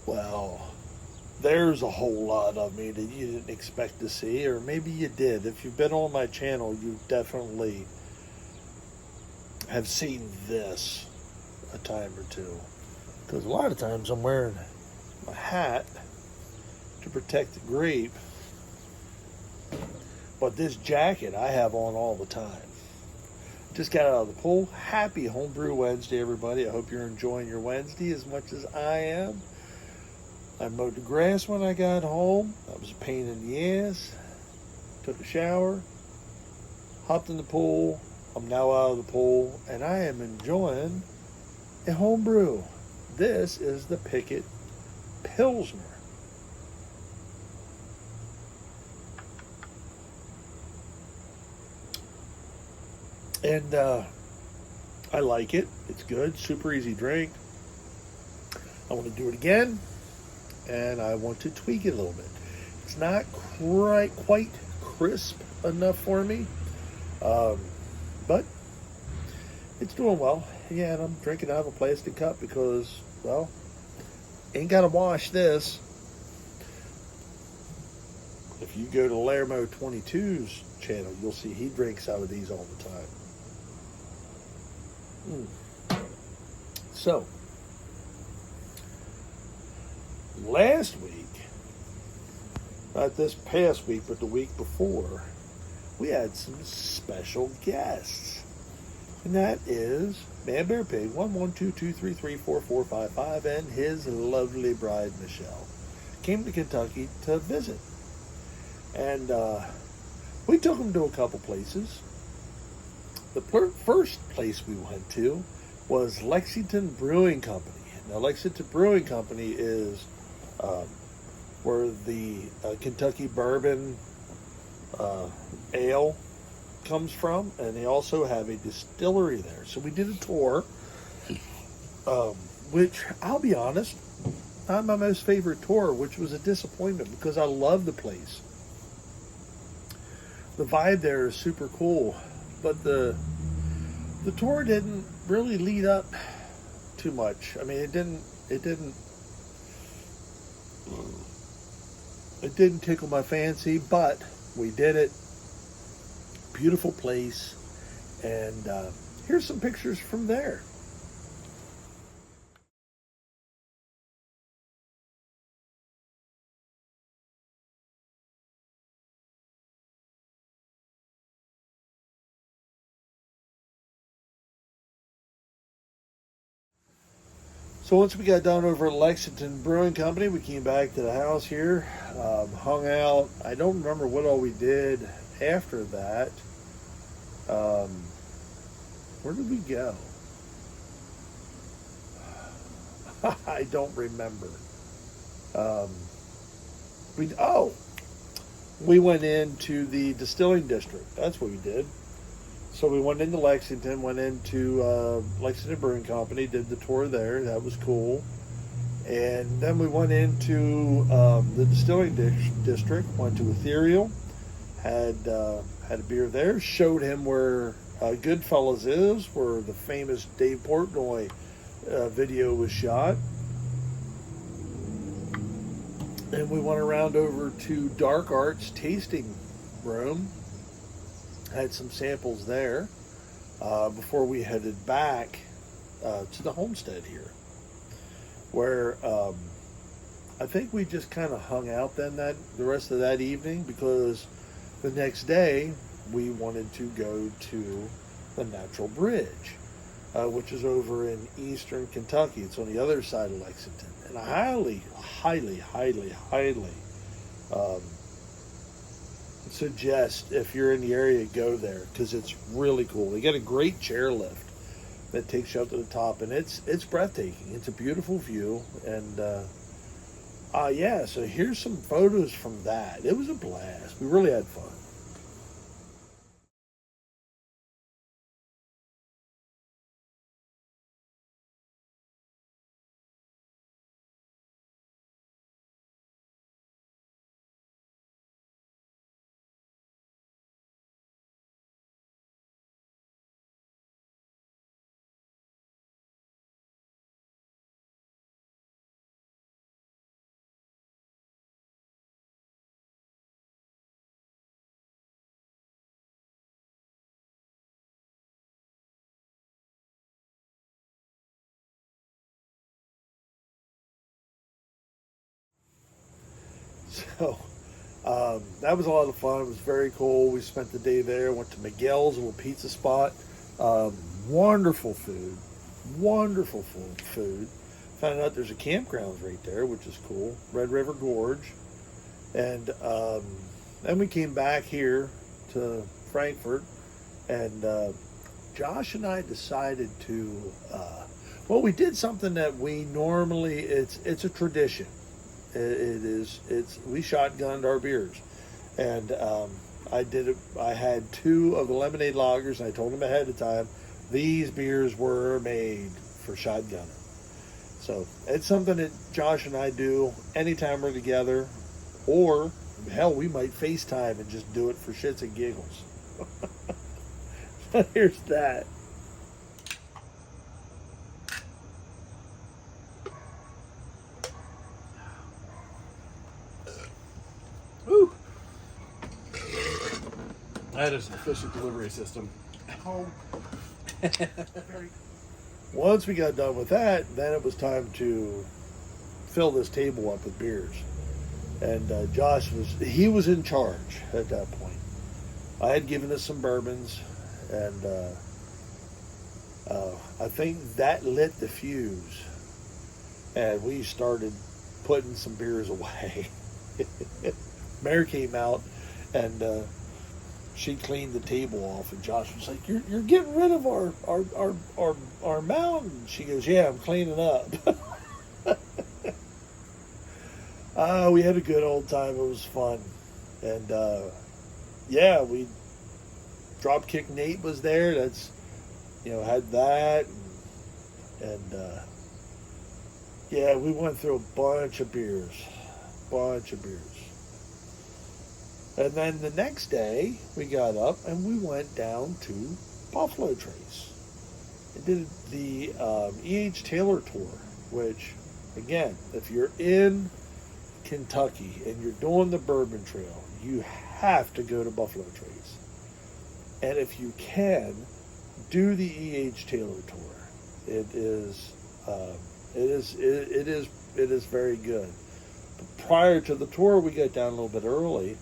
Well, there's a whole lot of me that you didn't expect to see, or maybe you did. If you've been on my channel, you definitely have seen this a time or two. Because a lot of times I'm wearing my hat to protect the grape, but this jacket I have on all the time. Just got out of the pool. Happy Homebrew Wednesday, everybody. I hope you're enjoying your Wednesday as much as I am. I mowed the grass when I got home. That was a pain in the ass. Took a shower, hopped in the pool. I'm now out of the pool, and I am enjoying a homebrew. This is the Pickett Pilsner. And I like it. It's good. Super easy drink. I want to do it again, and I want to tweak it a little bit. It's not quite crisp enough for me, but it's doing well. Yeah, and I'm drinking out of a plastic cup because, well, ain't got to wash this. If you go to Lermo22's channel, you'll see he drinks out of these all the time. So, last week, not this past week, but the week before, we had some special guests. And that is Manbearpig1122334455 and his lovely bride, Michelle. Came to Kentucky to visit. And we took them to a couple places. The first place we went to was Lexington Brewing Company. Now, Lexington Brewing Company is where the Kentucky bourbon ale comes from, and they also have a distillery there. So we did a tour, which, I'll be honest, not my most favorite tour, which was a disappointment because I love the place. The vibe there is super cool, but the tour didn't really lead up too much. I mean, it didn't tickle my fancy, but we did it. Beautiful place, and here's some pictures from there. So once we got done over at Lexington Brewing Company, we came back to the house here, hung out. I don't remember what all we did after that. Where did we go? I don't remember. Um, we went into the distilling district. That's what we did. So we went into Lexington, went into Lexington Brewing Company, did the tour there. That was cool. And then we went into the distilling district, went to Ethereal, had a beer there, showed him where Goodfellas is, where the famous Dave Portnoy video was shot. And we went around over to Dark Arts Tasting Room, had some samples there before we headed back to the homestead here, where I think we just kind of hung out then the rest of that evening, because the next day we wanted to go to the Natural Bridge, which is over in eastern Kentucky. It's on the other side of Lexington, and I highly um, suggest, if you're in the area, go there, because it's really cool. They got a great chairlift that takes you up to the top, and it's breathtaking. It's a beautiful view, and yeah. So here's some photos from that. It was a blast. We really had fun. So that was a lot of fun. It was very cool. We spent the day there. Went to Miguel's, a little pizza spot. Wonderful food. Wonderful food. Found out there's a campground right there, which is cool. Red River Gorge. And then we came back here to Frankfurt, and Josh and I decided to, well, we did something that we normally, it's a tradition. We shotgunned our beers. And I had 2 of the lemonade lagers, and I told them ahead of time, these beers were made for shotgunning. So it's something that Josh and I do anytime we're together, or hell, we might FaceTime and just do it for shits and giggles. So here's that. Woo! That is an efficient delivery system. Oh. Once we got done with that, then it was time to fill this table up with beers. And Josh was in charge at that point. I had given us some bourbons, and I think that lit the fuse, and we started putting some beers away. Mary came out, and she cleaned the table off, and Josh was like, "You're getting rid of our mountain." She goes, "Yeah, I'm cleaning up." We had a good old time. It was fun. And, yeah, we Dropkick Nate was there. That's, had that. And yeah, we went through a bunch of beers. And then the next day, we got up and we went down to Buffalo Trace and did the E.H. Taylor tour, which, again, if you're in Kentucky and you're doing the Bourbon Trail, you have to go to Buffalo Trace. And if you can, do the E.H. Taylor tour. It is very good. But prior to the tour, we got down a little bit early.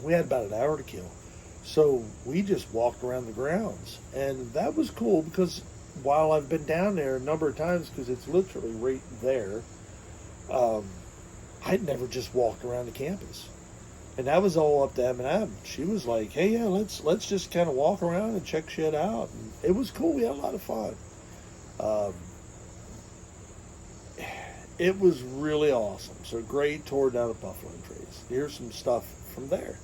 We had about an hour to kill, so we just walked around the grounds, and that was cool because while I've been down there a number of times, because it's literally right there, I'd never just walked around the campus. And that was all up to M&M. She was like, "Hey, yeah, let's just kind of walk around and check shit out." And it was cool. We had a lot of fun. It was really awesome. So great tour down at Buffalo Trace. Here's some stuff from there.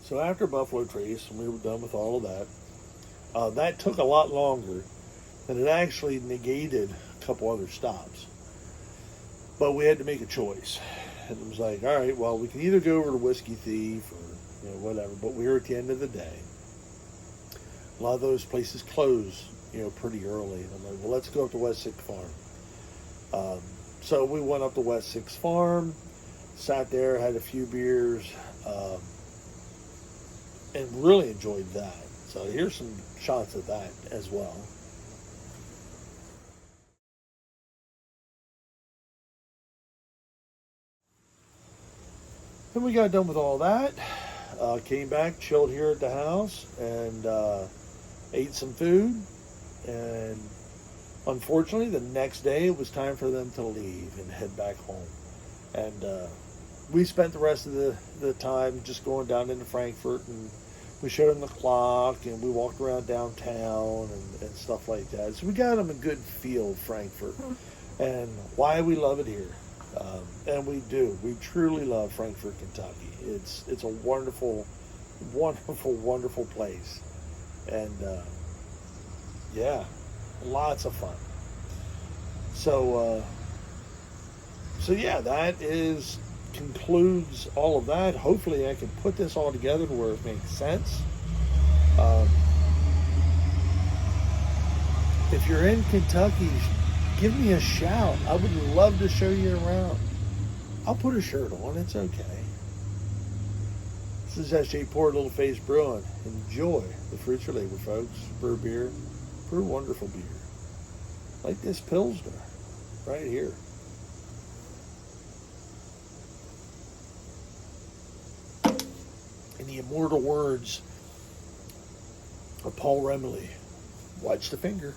So after Buffalo Trace, and we were done with all of that, that took a lot longer, and it actually negated a couple other stops. But we had to make a choice. And it was like, all right, well, we can either go over to Whiskey Thief or whatever, but we were at the end of the day. A lot of those places close, pretty early. And I'm like, well, let's go up to West 6 Farm. So we went up to West 6 Farm, sat there, had a few beers, and really enjoyed that. So here's some shots of that as well. Then we got done with all that, came back, chilled here at the house, and ate some food. And unfortunately, the next day it was time for them to leave and head back home. And we spent the rest of the time just going down into Frankfurt, and we showed them the clock, and we walked around downtown and stuff like that. So we got them a good feel of Frankfurt and why we love it here. And we do. We truly love Frankfort, Kentucky. It's a wonderful, wonderful, wonderful place. And, yeah, lots of fun. So yeah, that concludes all of that. Hopefully I can put this all together to where it makes sense. if you're in Kentucky, give me a shout. I would love to show you around. I'll put a shirt on. It's okay. This is S.J. Poor Little Face Brewing. Enjoy the fruits of labor, folks. Brew beer. Brew wonderful beer. Like this Pilsner right here. In the immortal words of Paul Remley, watch the finger.